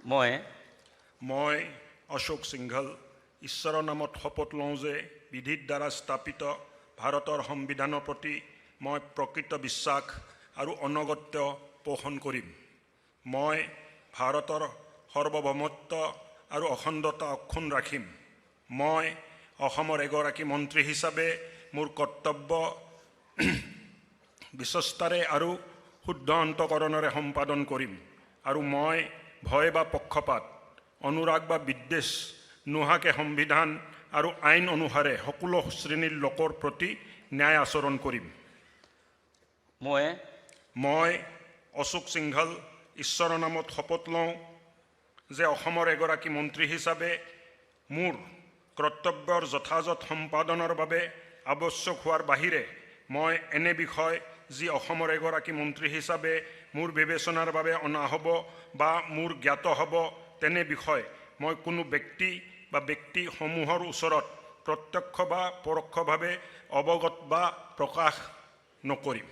মই অশোক সিংঘল ঈশ্বৰৰ নামত শপত লওঁ যে বিধিৰ দ্বাৰা স্থাপিত ভাৰতৰ সংবিধানৰ প্ৰতি মই প্ৰকৃত বিশ্বাস আৰু অনগত্য পোষণ কৰিম। মই ভাৰতৰ সাৰ্বভৌমত্ব আৰু অখণ্ডতা অক্ষুণ্ণ ৰাখিম। মই অসমৰ এগৰাকী মন্ত্ৰী হিচাপে মোৰ কৰ্তব্য বিশ্বস্তাৰে আৰু শুদ্ধ অন্তঃকৰণেৰে সম্পাদন কৰিম আৰু মই ভয় বা পক্ষপাত অনুৰাগ বা বিদ্বেষ নোহোৱাকৈ সংবিধান আৰু আইন অনুসাৰে সকলো শ্ৰেণীৰ লোকৰ প্ৰতি ন্যায় আচৰণ কৰিম। মই অশোক সিংঘল ঈশ্বৰৰ নামত শপত লওঁ যে অসমৰ এগৰাকী মন্ত্ৰী হিচাপে মোৰ কৰ্তব্যৰ যথাযথ সম্পাদনৰ বাবে আৱশ্যক হোৱাৰ বাহিৰে মই এনে বিষয় যি অসমৰ এগৰাকী মন্ত্ৰী হিচাপে মোৰ বিবেচনাৰ বাবে অনা হ'ব বা মোৰ জ্ঞাত হ'ব তেনে বিষয় মই কোনো ব্যক্তি বা ব্যক্তিসমূহৰ ওচৰত প্ৰত্যক্ষ বা পৰোক্ষভাৱে অৱগত বা প্ৰকাশ নকৰিম।